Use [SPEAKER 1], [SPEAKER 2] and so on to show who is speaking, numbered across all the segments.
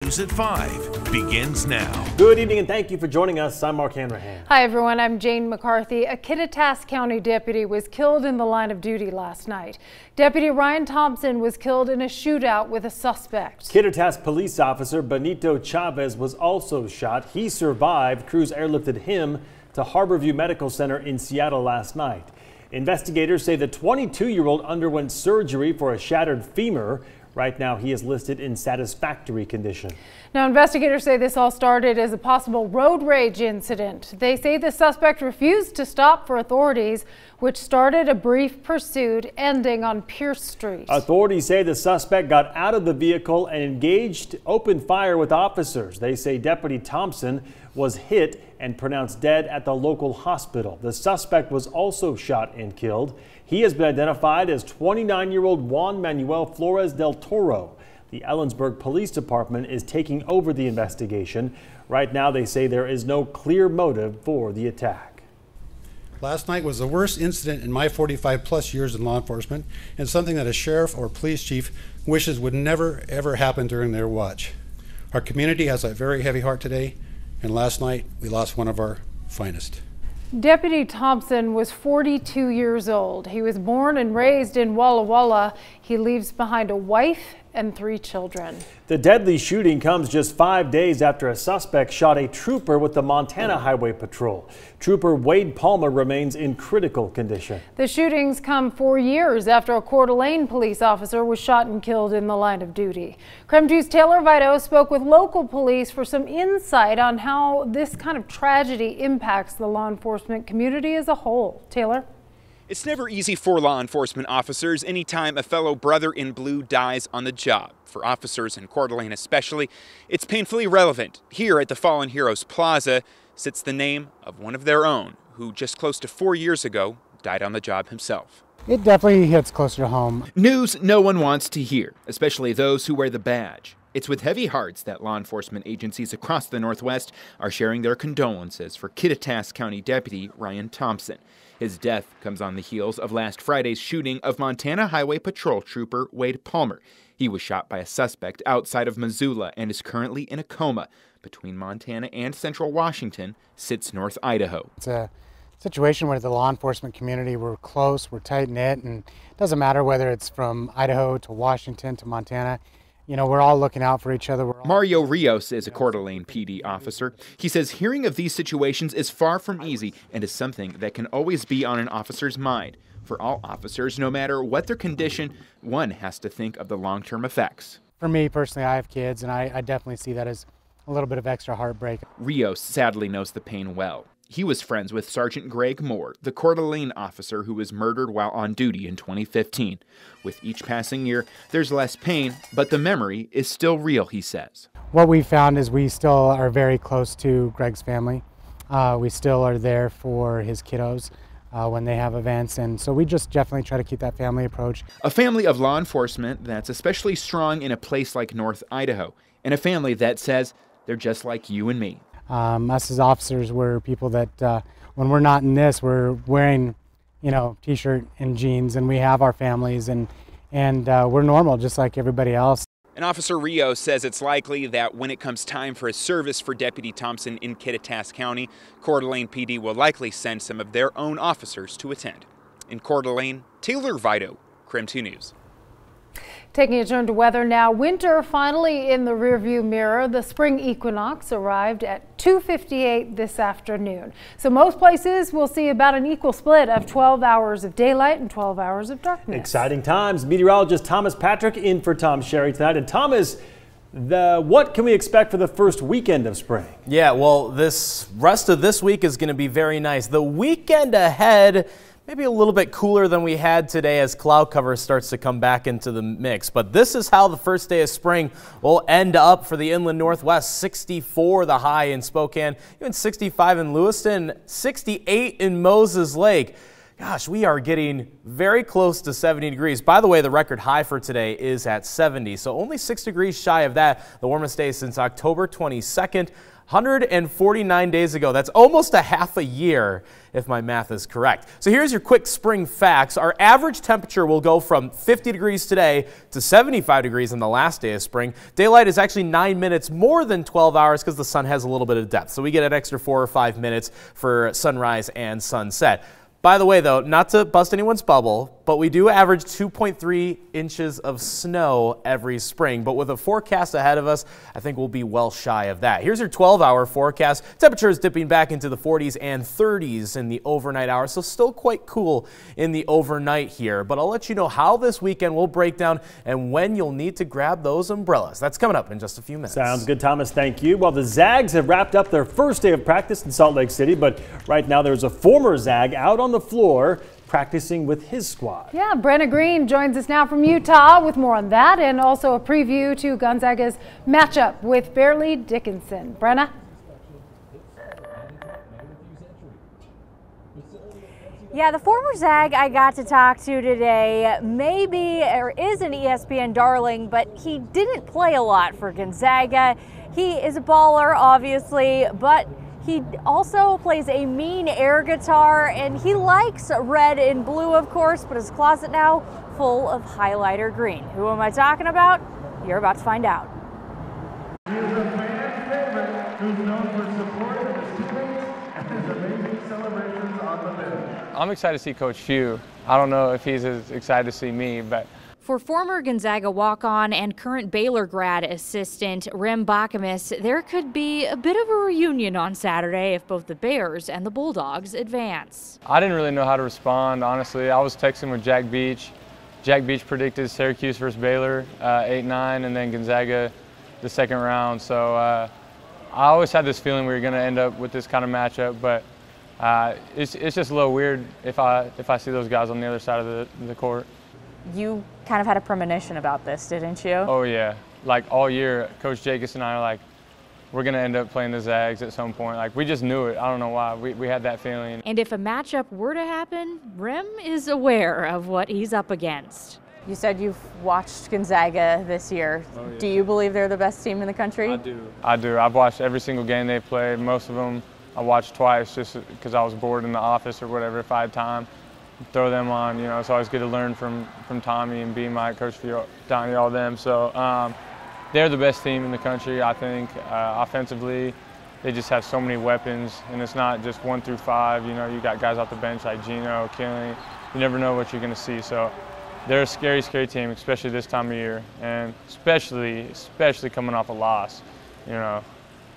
[SPEAKER 1] News at 5 begins now.
[SPEAKER 2] Good evening and thank you for joining us. I'm Mark Hanrahan.
[SPEAKER 3] Hi everyone, I'm Jane McCarthy. A Kittitas County deputy was killed in the line of duty last night. Deputy Ryan Thompson was killed in a shootout with a suspect.
[SPEAKER 2] Kittitas police officer Benito Chavez was also shot. He survived. Crews airlifted him to Harborview Medical Center in Seattle last night. Investigators say the 22-year-old underwent surgery for a shattered femur. Right now, he is listed in satisfactory condition.
[SPEAKER 3] Now, investigators say this all started as a possible road rage incident. They say the suspect refused to stop for authorities, which started a brief pursuit ending on Pierce Street.
[SPEAKER 2] Authorities say the suspect got out of the vehicle and engaged open fire with officers. They say Deputy Thompson was hit and pronounced dead at the local hospital. The suspect was also shot and killed. He has been identified as 29-year-old Juan Manuel Flores del Toro. The Ellensburg Police Department is taking over the investigation. Right now, they say there is no clear motive for the attack.
[SPEAKER 4] Last night was the worst incident in my 45-plus years in law enforcement, and something that a sheriff or police chief wishes would never, ever happen during their watch. Our community has a very heavy heart today, and last night we lost one of our finest.
[SPEAKER 3] Deputy Thompson was 42 years old. He was born and raised in Walla Walla. He leaves behind a wife and 3 children. The
[SPEAKER 2] deadly shooting comes just 5 days after a suspect shot a trooper with the Montana Highway Patrol. Trooper Wade Palmer remains in critical condition. The shootings come 4 years after a Coeur d'Alene police officer was shot and killed in the line of duty. KREM 2's Taylor Vito spoke with local police for some insight on how this kind of tragedy impacts the law enforcement community as a whole. Taylor?
[SPEAKER 5] It's never easy for law enforcement officers anytime a fellow brother in blue dies on the job. For officers in Coeur d'Alene especially, it's painfully relevant. Here at the Fallen Heroes Plaza sits the name of one of their own, who just close to 4 years ago died on the job himself.
[SPEAKER 6] It definitely hits closer to home.
[SPEAKER 5] News no one wants to hear, especially those who wear the badge. It's with heavy hearts that law enforcement agencies across the Northwest are sharing their condolences for Kittitas County Deputy Ryan Thompson. His death comes on the heels of last Friday's shooting of Montana Highway Patrol Trooper Wade Palmer. He was shot by a suspect outside of Missoula and is currently in a coma. Between Montana and Central Washington sits North Idaho.
[SPEAKER 6] It's a situation where the law enforcement community, we're close, we're tight-knit, and it doesn't matter whether it's from Idaho to Washington to Montana. You know, we're all looking out for each other.
[SPEAKER 5] Mario Rios is a Coeur d'Alene PD officer. He says hearing of these situations is far from easy and is something that can always be on an officer's mind. For all officers, no matter what their condition, one has to think of the long-term effects.
[SPEAKER 6] For me personally, I have kids, and I definitely see that as a little bit of extra heartbreak.
[SPEAKER 5] Rios sadly knows the pain well. He was friends with Sergeant Greg Moore, the Coeur d'Alene officer who was murdered while on duty in 2015. With each passing year, there's less pain, but the memory is still real, he says.
[SPEAKER 6] What we found is we still are very close to Greg's family. We still are there for his kiddos when they have events, and so we just definitely try to keep that family approach.
[SPEAKER 5] A family of law enforcement that's especially strong in a place like North Idaho, and a family that says they're just like you and me.
[SPEAKER 6] Us as officers, we're people that when we're not in this, we're wearing, you know, t-shirt and jeans, and we have our families, and we're normal just like everybody else.
[SPEAKER 5] And Officer Rios says it's likely that when it comes time for a service for Deputy Thompson in Kittitas County, Coeur d'Alene PD will likely send some of their own officers to attend. In Coeur d'Alene, Taylor Vito, KREM 2 News.
[SPEAKER 3] Taking a turn to weather now. Winter finally in the rearview mirror. The spring equinox arrived at 2:58 this afternoon. So most places will see about an equal split of 12 hours of daylight and 12 hours of darkness.
[SPEAKER 2] Exciting times. Meteorologist Thomas Patrick in for Tom Sherry tonight. And Thomas, what can we expect for the first weekend of spring?
[SPEAKER 7] Yeah, well, this rest of this week is going to be very nice. The weekend ahead, maybe a little bit cooler than we had today as cloud cover starts to come back into the mix. But this is how the first day of spring will end up for the inland Northwest. 64 the high in Spokane, even 65 in Lewiston, 68 in Moses Lake. Gosh, we are getting very close to 70 degrees. By the way, the record high for today is at 70, so only 6 degrees shy of that. The warmest day since October 22nd. 149 days ago. That's almost a half a year, if my math is correct. So here's your quick spring facts. Our average temperature will go from 50 degrees today to 75 degrees on the last day of spring. Daylight is actually 9 minutes more than 12 hours because the sun has a little bit of depth. So we get an extra 4 or 5 minutes for sunrise and sunset. By the way, though, not to bust anyone's bubble, but we do average 2.3 inches of snow every spring. But with a forecast ahead of us, I think we'll be well shy of that. Here's your 12-hour forecast. Temperatures dipping back into the 40s and 30s in the overnight hours, so still quite cool in the overnight here. But I'll let you know how this weekend will break down and when you'll need to grab those umbrellas. That's coming up in just a few minutes.
[SPEAKER 2] Sounds good, Thomas. Thank you. Well, the Zags have wrapped up their first day of practice in Salt Lake City, but right now there's a former Zag out on the floor practicing with his squad.
[SPEAKER 3] Yeah, Brenna Green joins us now from Utah with more on that and also a preview to Gonzaga's matchup with Fairleigh Dickinson. Brenna?
[SPEAKER 8] Yeah, the former Zag I got to talk to today maybe or is an ESPN darling, but he didn't play a lot for Gonzaga. He is a baller, obviously, but he also plays a mean air guitar, and he likes red and blue, of course, but his closet now full of highlighter green. Who am I talking about? You're about to find out.
[SPEAKER 9] He is a fan favorite who's known for support of his teammates and his amazing celebrations on the bench.
[SPEAKER 10] I'm excited to see Coach Few. I don't know if he's as excited to see me, but
[SPEAKER 8] for former Gonzaga walk-on and current Baylor grad assistant Rem Bakamis, there could be a bit of a reunion on Saturday if both the Bears and the Bulldogs advance.
[SPEAKER 10] I didn't really know how to respond, honestly. I was texting with Jack Beach. Jack Beach predicted Syracuse versus Baylor 8-9, and then Gonzaga the second round. So I always had this feeling we were going to end up with this kind of matchup, but it's just a little weird if I see those guys on the other side of the court.
[SPEAKER 8] You kind of had a premonition about this, didn't you?
[SPEAKER 10] Oh yeah, like all year, Coach Jacobs and I are like, we're gonna end up playing the Zags at some point. Like we just knew it. I don't know why. We had that feeling.
[SPEAKER 8] And if a matchup were to happen, Rem is aware of what he's up against. You said you've watched Gonzaga this year. Oh, yeah. Do you believe they're the best team in the country?
[SPEAKER 10] I do. I do. I've watched every single game they played. Most of them I watched twice just because I was bored in the office or whatever if I had time. Throw them on, you know, it's always good to learn from Tommy and B, Mike, Coach Donnie, all them. So they're the best team in the country, I think. Offensively, they just have so many weapons, and it's not just 1 through 5. You know, you got guys off the bench like Gino, Killing. You never know what you're going to see. So they're a scary, scary team, especially this time of year, and especially coming off a loss. You know,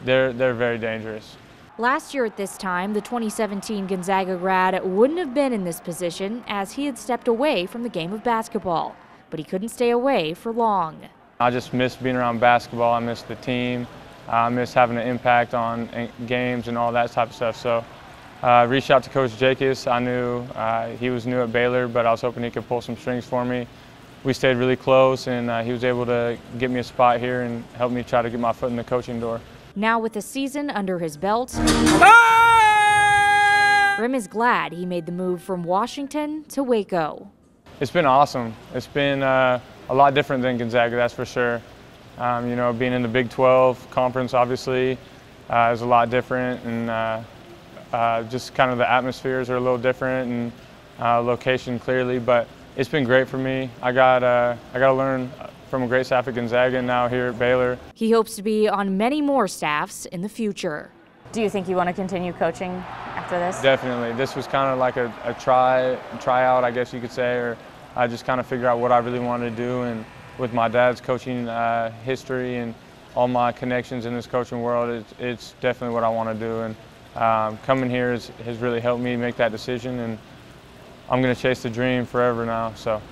[SPEAKER 10] they're very dangerous.
[SPEAKER 8] Last year at this time, the 2017 Gonzaga grad wouldn't have been in this position as he had stepped away from the game of basketball, but he couldn't stay away for long.
[SPEAKER 10] I just miss being around basketball. I miss the team. I miss having an impact on games and all that type of stuff. So I reached out to Coach Jacobs. I knew he was new at Baylor, but I was hoping he could pull some strings for me. We stayed really close, and he was able to get me a spot here and help me try to get my foot in the coaching door.
[SPEAKER 8] Now with a season under his belt, Rem is glad he made the move from Washington to Waco.
[SPEAKER 10] It's been awesome. It's been a lot different than Gonzaga, that's for sure. You know, being in the Big 12 conference, obviously, is a lot different, and just kind of the atmospheres are a little different, and location clearly. But it's been great for me. I got to learn from a great staff at Gonzaga and now here at Baylor.
[SPEAKER 8] He hopes to be on many more staffs in the future. Do you think you want to continue coaching after this?
[SPEAKER 10] Definitely. This was kind of like a tryout, I guess you could say, or I just kind of figure out what I really wanted to do. And with my dad's coaching history and all my connections in this coaching world, it's definitely what I want to do. And coming here has really helped me make that decision, and I'm going to chase the dream forever now. So.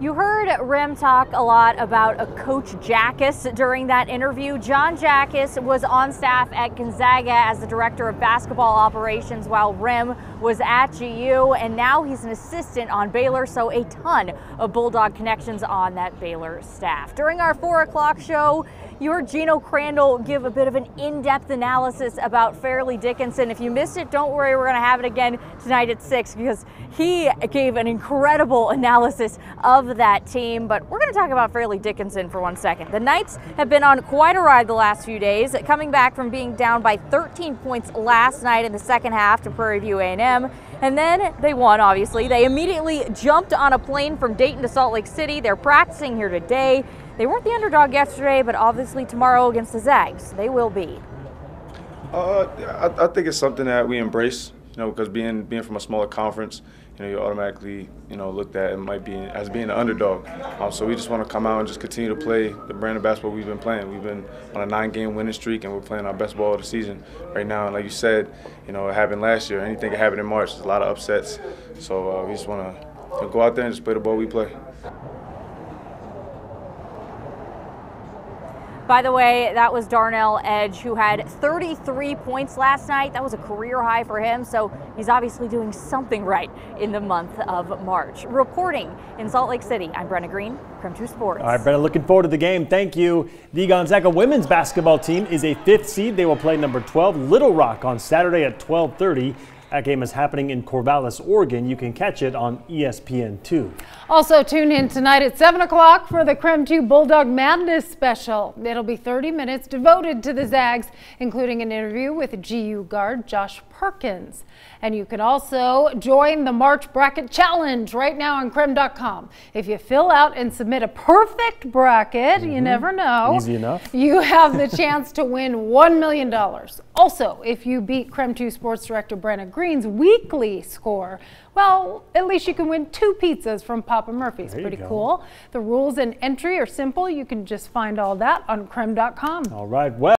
[SPEAKER 8] You heard Rem talk a lot about a Coach Jackus during that interview. John Jackus was on staff at Gonzaga as the director of basketball operations while Rem was at GU, and now he's an assistant on Baylor, so a ton of Bulldog connections on that Baylor staff. During our 4 o'clock show, you heard Gino Crandall give a bit of an in-depth analysis about Fairleigh Dickinson. If you missed it, don't worry, we're going to have it again tonight at 6 because he gave an incredible analysis of that team. But we're going to talk about Fairleigh Dickinson for 1 second. The Knights have been on quite a ride the last few days, coming back from being down by 13 points last night in the second half to Prairie View A&M. And then they won, obviously. They immediately jumped on a plane from Dayton to Salt Lake City. They're practicing here today. They weren't the underdog yesterday, but obviously tomorrow against the Zags, they will be.
[SPEAKER 11] I think it's something that we embrace, because being from a smaller conference, you automatically, looked at as being an underdog. So we just want to come out and just continue to play the brand of basketball we've been playing. We've been on a 9-game winning streak, and we're playing our best ball of the season right now. And like you said, it happened last year. Anything can happen in March. There's a lot of upsets. So we just want to go out there and just play the ball we play.
[SPEAKER 8] By the way, that was Darnell Edge, who had 33 points last night. That was a career high for him, so he's obviously doing something right in the month of March. Reporting in Salt Lake City, I'm Brenna Green, KREM 2 Sports.
[SPEAKER 2] All right, Brenna, looking forward to the game. Thank you. The Gonzaga women's basketball team is a 5th seed. They will play number 12 Little Rock on Saturday at 12:30. That game is happening in Corvallis, Oregon. You can catch it on ESPN2.
[SPEAKER 3] Also tune in tonight at 7 o'clock for the KREM 2 Bulldog Madness special. It'll be 30 minutes devoted to the Zags, including an interview with GU guard Josh Perkins. And you can also join the March Bracket Challenge right now on KREM.com. If you fill out and submit a perfect bracket, you never know.
[SPEAKER 2] Easy enough.
[SPEAKER 3] You have the chance to win $1 million. Also, if you beat KREM 2 Sports Director Brenna Green's weekly score, well, at least you can win 2 pizzas from Papa Murphy's. Pretty cool. The rules and entry are simple. You can just find all that on KREM.com.
[SPEAKER 2] All right. Well.